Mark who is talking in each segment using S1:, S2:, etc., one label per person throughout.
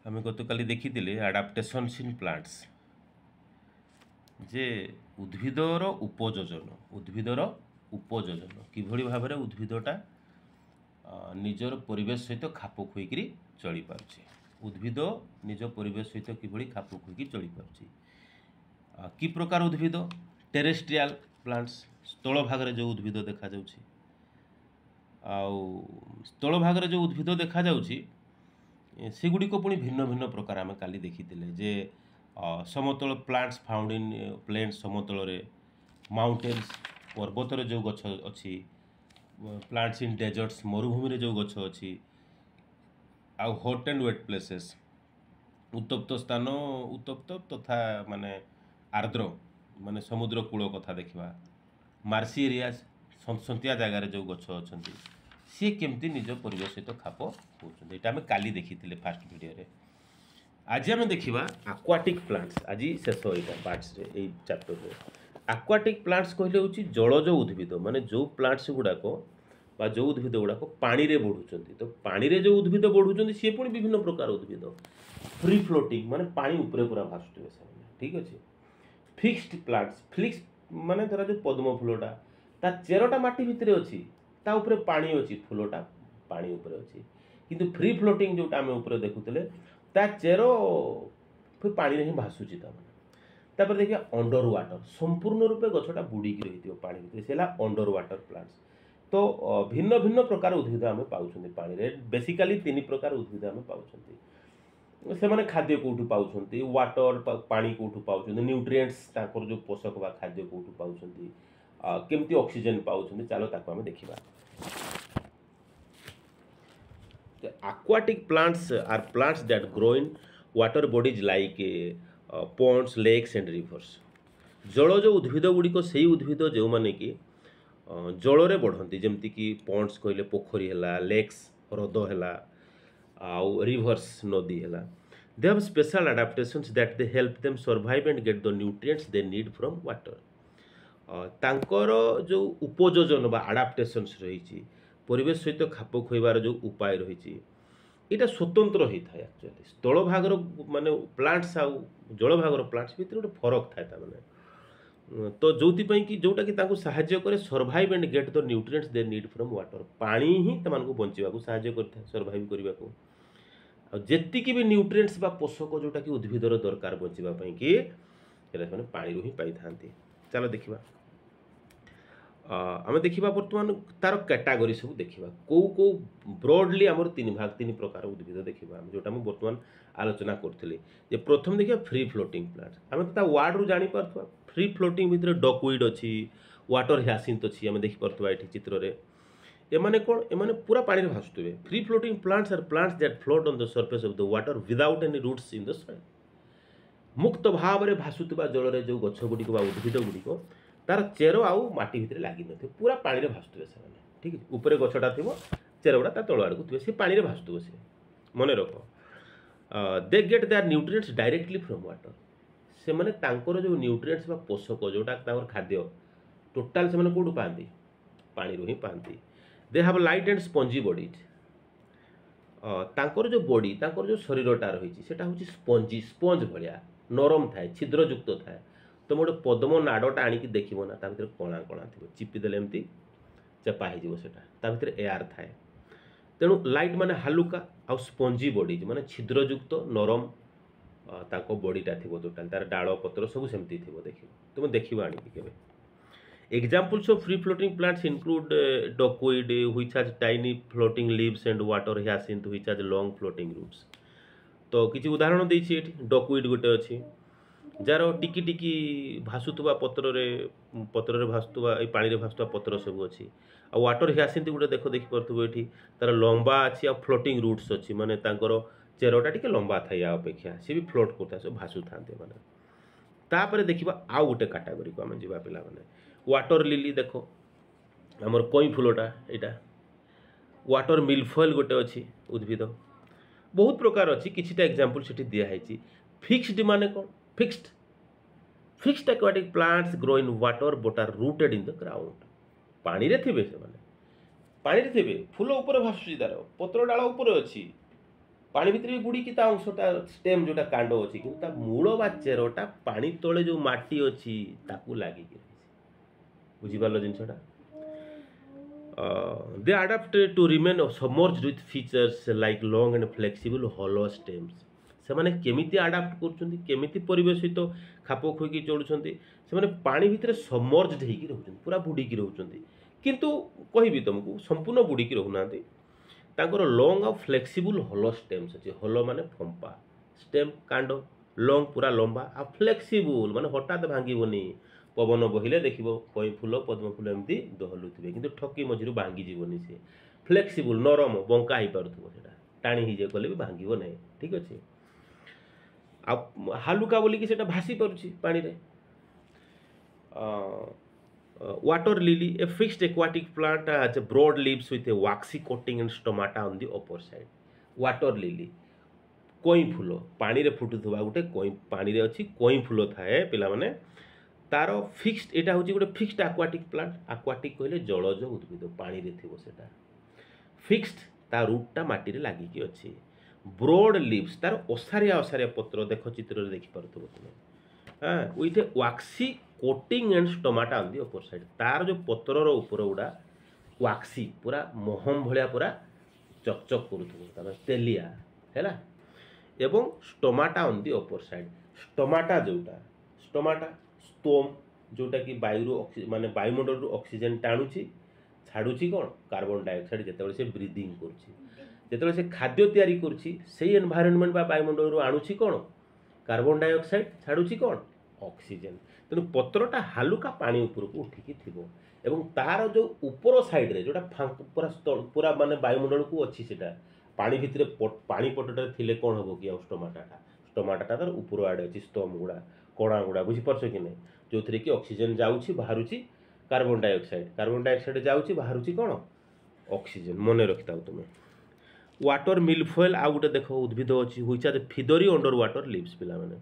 S1: आम गतकाली देखी आडाप्टेशन्स in plants जे उद्भिदर उपयोजन किभली भाव में उद्भिदटा निजर परिवेश सहित खाप खुईकरी चली पारुछे। उद्भिद निज परिवेश सहित किभली खाप खुईकी चली पारुछे। कि प्रकार उद्भिद टेरेस्ट्रियल प्लांट्स स्थल भाग में जो उद्भिद देखा जाउछि आउ स्थल भाग में जो उद्भिद देखा जाउछि सेगुड़िक पुणी भिन्न भिन्न प्रकार आम काली देखी जे समतल प्लांट्स फाउंड इन प्लेन समतल माउंटेन्स पर्वत जो गछ अच्छी प्लांट्स इन डेजर्ट्स मरुभूमि जो गछ अच्छी आउ हॉट एंड वेट प्लेसेस उत्तप्त स्थान उत्तप्त तथा माने आर्द्र माने समुद्र कूल कथा देखा मार्सी एरिया सन्तिया जगार जो गछ अच्छा सी केमती निज परिवेश सहित खाप होती आम काली देखी फास्ट वीडियो आज आम देखा आक्वाटिक प्लांट्स आज शेष यहाँ पार्ट्स रे चैप्टर रे आक्वाटिक प्लांट्स कहले हूँ जलज उद्भिद माने जो प्लांट्स गुड़ाक जो उद्भिद गुड़ाक पानी रे बढ़ुंट तो पानी रे जो उद्भिद बढ़ुंट सी पुणी विभिन्न प्रकार उद्भिद फ्री फ्लोटिंग माने पानी उपरे पूरा भासुवे ठीक अच्छे फिक्स्ड प्लांट्स फिक्स्ड माने धरा जो पद्म फूलटा ता चेरटा माटी भितर अच्छी ता उपरे पानी अच्छी फूलटा पानी उपरे अच्छी किंतु फ्री फ्लोटिंग जोटा आम उपरे देखुले ता चेर फिर पानी रे ही भासुची तापर देखिए अंडर वाटर संपूर्ण रूपे गछटा बुड़ीकी रही पानी भितर से अंडर वाटर प्लांट्स। तो भिन्न भिन्न प्रकार उद्भिद आम पाँच पानी रे बेसिकाली तीन प्रकार उद्भिद आम पाँच से माने खाद्य कौटू पाँच वाटर पानी कौटू पाँच न्यूट्रिएंट्स ताकर जो पोषक बा खाद्य कौटू पाँच केमती ऑक्सीजन पाँच चलो ताको आम देखिबा। Aquatic plants are plants that grow in water bodies like ponds, lakes and rivers. जलज उद्भिद गुड़िक से उद्भिद जो माने कि जल बढ़ती जमती कि पॉन्ड्स कहले पोखरी है लेक्स ह्रद है आउ रिवर्स नदी है they have special adaptations that they help them survive and get the nutrients they need from water. तांकर जो उपयोजन बा अडाप्टेशंस रही परिवेश सहित खाप खुआबार जो उपाय रही यहाँ स्वतंत्र होता है एक्चुअली स्थल भागर माने प्लांट्स आउ जल भागर प्लांट्स भितर गोटे फरक थाए माने तो जो कि जोटा कि साहाय्य करे survive and get the nutrients they need from water पानी ही तमको बंचवाक साहाय्य करता सर्वाइव करने को जेतिकी भी न्यूट्रिएंट्स बा पोषक जोटा कि उद्भिदर दरकार बंचापी कि पानी ही पाई था। चलो देखा आम देखा बर्तमान तार कैटागोरी सब देखा कौ कौ ब्रॉडली आमर तीन प्रकार उद्भिद देखा जोटा मुझे बर्तमान आलोचना करी प्रथम देखिए फ्री फ्लोटिंग प्लांट्स आम तो वार्ड रू जापर फ्री फ्लोटिंग भितर डकविड अच्छी वाटर ह्यासिंथ अच्छी आम देखिपा ये चित्र में एमाने कौन एमाने पूरा पानी में भासुवे। Free floating plants are plants that float on the surface of the water without any roots in the soil. मुक्त भाव में भासुवा जल जो गछ गुड़िक उद्भिद गुड़िक तार चेर आउ माटी भितर लगी न पूरा पानी में भासुवे से ठीक है ऊपर गछटा थी चेर गुड़ा तल आड़ को थे सी पानी में भासुव से मन रख they get their nutrients directly from water से माने तांकर जो न्यूट्रिएंट्स बा पोषक जोटा तांकर खाद्य टोटाल से माने कोठू पाती पानी रू ही पाती। They have light and spongy bodies तांकर जो बॉडी तांकर जो शरीरटा रही सेटा हूँ स्पंजी स्पंज भाया नरम थाए छिद्रयुक्त थाए तुम गोटे पद्म नाड़टा आणिकी देखो ना भर कणा कणा थी चिपिदेले एमती चेपा होटा भर एयार थाए तेणु लाइट माने हालुका आउ स्पंजी बॉडीज माने छिद्रयुक्त नरम ताको बॉडीटा थी टोटाल तार डाल पत्र सब सेमती थी देख तुम देख आणिकी केबे। Examples of free floating plants include duckweed which has tiny floating leaves and water hyacinth which has long floating roots। तो किसी उदाहरण देछि एठी डकविड गोटे अच्छी जार टिकी टिकी भासुवा पत्र रे भासुवा ए पानी रे भासुवा पत्र सब अच्छी आ वाटर ह्यासिंथ गोटे देखिपे ये तार लंबा अच्छी आ फ्लोटिंग रूट्स अच्छी माने तांकर चेरटा टिके लंबा था या अपेक्षा सी भी फ्लोट करता सब भासु था माने। तापर देखिबा आउ गोटे कैटेगरी को आम जीवा पिला माने वाटर लिली देख आमर कई फूलटा यहाँ वाटर मिलफॉयल गोटे अच्छी उद्भिद बहुत प्रकार अच्छी किछिटा एग्जांपल से दिखाई। फिक्स्ड माने कौन fixed aquatic plants grow in water but are rooted in the ground पानी रे थिबे से माने पानी रे थिबे फूल ऊपर भासुची तार पत्र डाल ऊपर अच्छी पानी भितर भी बुड़ी की अंशटा स्टेम जोटा कांड अच्छी कि मूल बा चेरटा पानी तले जो माटी अच्छी ताकू लगे बुझीपार जिनसा they adapted to remain submerged with features like long and flexible hollow stems से माने केमिति अडाप्ट कर केमिति परिवेश सहित खाप खुईकी चलुंट से पानी भितर सबमर्ज्ड होगी रोच पूरा बुड़ीकी रोच किंतु कहबी तुमको संपूर्ण बुड़ीकी रोना तांकर लॉन्ग और फ्लेक्सिबल हॉलो स्टेम्स अच्छे हॉलो माने फंपा स्टेम कांड लॉन्ग पूरा लंबा आ फ्लेक्सिबल माने हठात भांगीबनी पवन बहिले देखिबो कई फूल पद्म फूल एमती दहलुथिबे किंतु ठकी मझिरु भांगी जीवनी से फ्लेक्सिबल नरम बंका ही पारुथबो सेटा टाणी ही जे कले भी भांगीबो नै ठीक अछि आ हालुका बोली कि सेटा भासी पारुछि पानी रे water lily, a fixed aquatic plant has broad leaves with a waxy coating and stomata on the upper side. Water lily, कोई फूल पानी रे फुटुथबा गोटे कोई पानी रे अछि कोई फूल थाए पिला माने तार फिक्स्ड एटा होची गोटे फिक्स्ड aquatic plant aquatic कहले जलज उद्भिद पानी रे थिबो सेटा फिक्स्ड ता रूटटा माटी रे लागि कि अछि ब्रॉड लीव्स तार ओसारिया ओसारिया पत्र देखो चित्र रे देखि परथबो तुमे हां with A waxy coating and stomata on the upper side तार जो पत्रर ऊपर गुड़ा वाक्सी पूरा महम भलिया पूरा चकचक करूथबो तेलिया हैला एवं stomata on the upper side stomata जोटा स्टोमाटा स्टोम जोटा कि वायु माने वायुमंडल रु ऑक्सीजन टाणुची छाडुची कोन कार्बन डाइऑक्साइड जेतेबेले से ब्रीदिंग करछि जेतेबेले से खाद्य तयारी करछि सेही एनवायरनमेंट बा वायुमंडल रु आणुची कोन कार्बन डाइऑक्साइड छाडुची कोन ऑक्सीजन तेणु पत्रटा हालुका पानी उपरको उठिकी थिबो एवं तार जो ऊपर साइड रे जोटा पूरा पूरा माने वायुमंडल को अच्छी सेटा पानी भितर पानी पटटा थिले कोन हबो कि स्टोमाटाटा तार ऊपर आडे अछि स्तोम गुडा कोणा गुडा बुझी परछो कि नै जोथरे कि ऑक्सीजन जाउछि बाहरुछि कार्बन डाइऑक्साइड जाउछि बाहरुछि कोन ऑक्सीजन मने रखिताउ तुमे वाटर मिलफॉयल आ गुटे देखो उद्भिद अछि हुइचा फिदरी अंडर वाटर लीव्स पिला माने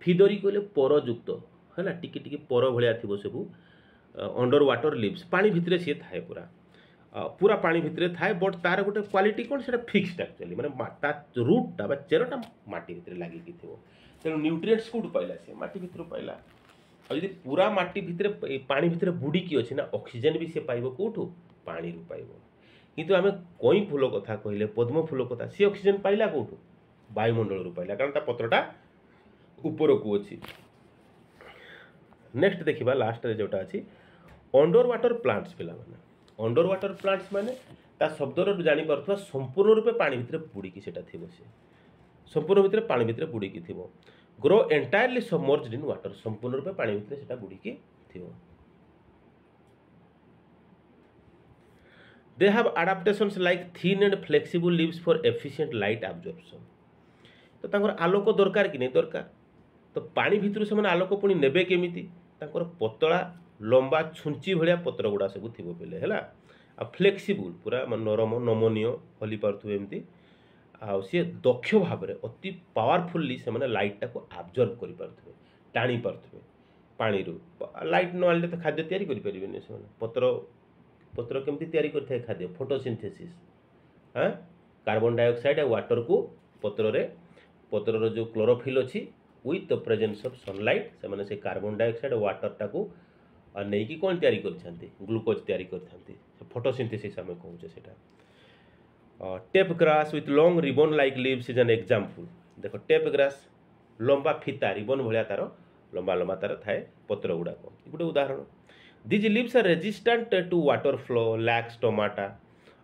S1: फिदरी कहले परयुक्त है टिके टिके पर भाया थी सब अंडर वाटर लीव्स पानी भितर सी थाए पूरा पूरा पानी भितर थाए बट तार गोटे क्वालिटी कौन से फिक्सड एक्चुअली माने रूटटा बा चेरटा माटी भितर लागिकी थो तेणु न्यूट्रिएंट्स कौट पाइला से माटी भितर पाइला आ यदि पूरा माटी भितर पानी भितर बुड़ीकी अच्छी ना ऑक्सीजन भी से पाइबो कौटू पानी रु पाइबो किंतु आमे कई फूल कथा कहले पद्म फूल कथा सी ऑक्सीजन पाइला कौटू वायुमंडल रु पाइला कारण ता पत्रटा ऊपर को अच्छी नेक्स्ट देखिबा लास्ट रे जोटा अछि अंडर वाटर प्लांट्स पिला माने अंडर वाटर प्लांट्स माने ता शब्दर जानि परथवा संपूर्ण रूपे पानी भितर बुड़ीकी सेटा थिबो से संपूर्ण भितर पानी भितर बुड़ीकी थिबो grow entirely submerged in water संपूर्ण रूपे पानी भितर सेटा बुड़ीकी थिबो they have adaptations like thin and flexible leaves for efficient light absorption तो तांकर आलोक दरकार कि नहीं दरकार तो पानी भितर से आलोक पुणी नेबे केमिति तांकर पतला लंबा छुंची भलिया पत्र गुड़ा सब थी पे है आ फ्लेक्सिबल पूरा नरम नमनीय हली पार्थुवे एमती आ सी दक्ष भाव में अति पावरफुल्ली से माने लाइटा को आब्जर्व कर पार्थुवे टाणी पार्थुवे पानी रू लाइट न आले तो खाद्य तैयारी करि परिबेनी से पत्र पत्र केमती तैयारी करथे खाद्य फोटोसिंथेसिस हां कार्बन डाइऑक्साइड आ वाटर को पत्रर जो क्लोरोफिल अच्छी with the presence of sunlight से माने से कार्बन डाइऑक्साइड वाटर टाको नहीं कि कौन तैयारी करछांती ग्लूकोज तैयारी करछांती फोटोसिंथेसिस हमें कहूचे सेटा tape grass with long ribbon like leaves is an example देखो टेप ग्रास लंबा फीता रिबन भलिया तार लंबा लंबा तार थाए पत्र गुडा को गोटे उदाहरण these leaves are resistant to water flow lack stomata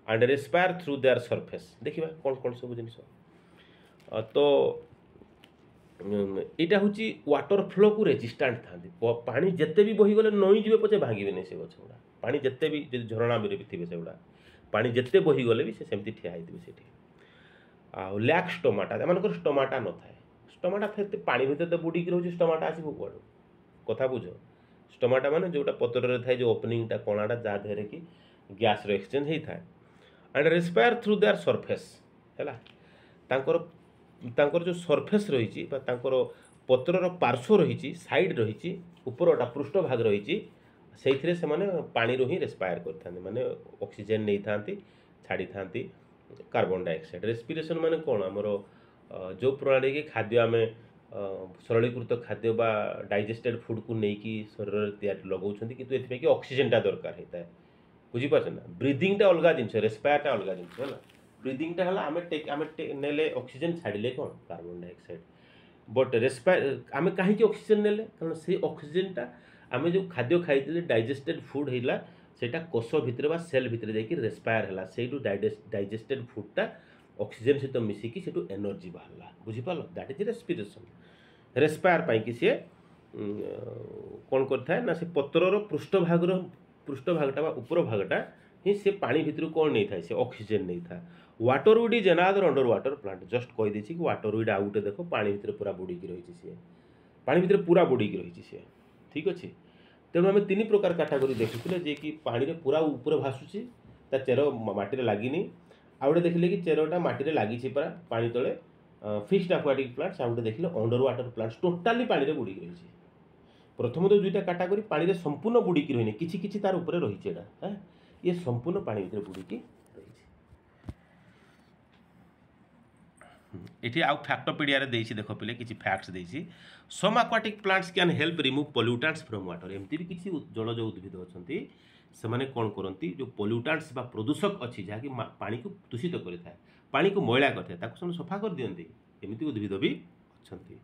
S1: and respire through their surface देखिबा कौन कौन सब जिनिस तो यहाँ हूँ वाटर फ्लो को रेजिस्टेंट था पानी जिते भी बही गले नई जी पचे भांगे नहीं से गछ गुड़ा पानी जिते भी झरणा भी थे से गुड़ा पानी जिते बही गले भी सेमती ठिया होती आ लैक स्टोमाटा एम स्टोमाटा न थाए स्टोमाटा थे पानी भितर तो बुड़ी रोचे स्टोमाटा आसो कौन कथा बुझ स्टोमाटा माने जोटा पत्र थाए जो ओपनिंगटा कणाटा जहाँ देहरे कि गैस एक्सचेंज होता है and respire through their surface है तांकर जो सरफेस रही पत्रर पार्श्व रही साइड रही उपरटा पृष्ठ भाग रही से पानी रू ही रेस्पायर करते माने ऑक्सीजन नहीं था छाड़ी था कार्बन डाइऑक्साइड। रेस्पिरेशन माने कौन आमर जो प्रणाली के खाद्य आम सरलीकृत खाद्य बा डाइजेस्टेड फूड को लेकिन शरीर लगाउछन्ति किंतु एथि कि ऑक्सीजन टा दरकार होता है बुझीपार ना। ब्रीदिंग टा अलग जिनस रेस्पायर टा अलग जिनस है। ब्रीदिंग टा हला आमे नेले ऑक्सीजन छाड़िले कौन कार्बन डाइऑक्साइड बट रेस्पायर आमे कहीं ऑक्सीजन नेले कारण से ऑक्सीजन टा आमे जो खाद्य खाई डाइजेस्टेड फूड हैला सेटा कोष भितर बा सेल भितर जाकि रेस्पायर हैला सेटू डाइजेस्टेड फूडटा ऑक्सीजन सहित मिसिकी सेटू एनर्जी बाहरला बुझीपार दैट इज रेस्पिरेशन। रेस्पायर पाई कि सी कौन करता ना से पत्रर पृष्ठभागटा ऊपर भागटा ही से पानी भितर कौन नहीं था से ऑक्सीजन नहीं था। वाटर उड is another under water plant just कही देछि कि वाटर उड आउ गोटे देख पानी भितर पूरा बुड़ीकी रही सी पानी भितर पूरा बुड़ीकी रही सी ठीक अच्छे। तेणु आम तीन प्रकार कैटेगरी देखुले जे कि पानी रे पूरा ऊपर भासुची ता चेर माटी लगिनी आउ गोटे देखिले कि चेरटा माटी लगी परा पानी तले फिक्स्ड एक्वाटिक प्लांट्स आउ गोटे देखिले अंडर वाटर प्लांट्स टोटाली पानी रे बुड़ीकी रही। प्रथम तो दुईटा कैटेगरी पानी रे संपूर्ण बुड़ीकी रही किछि किछि तार ऊपर रही है ये संपूर्ण पानी भितर बुड़ीकी रही। एठी आउ फैक्टोपीडिया रे देछि देखो पहिले किछि फैक्ट्स देछि। Some aquatic plants can help remove pollutants from water एमती भी किछि जलज उद्भिद अछंती सेमाने कोन करंती जो पोल्यूटेंट्स बा प्रदूषक अछि जहा कि पानी को दूषित करिथाय पानी को मैला करथाय ताको सफा कर दियंती एमती उद्भिद भी अछंती।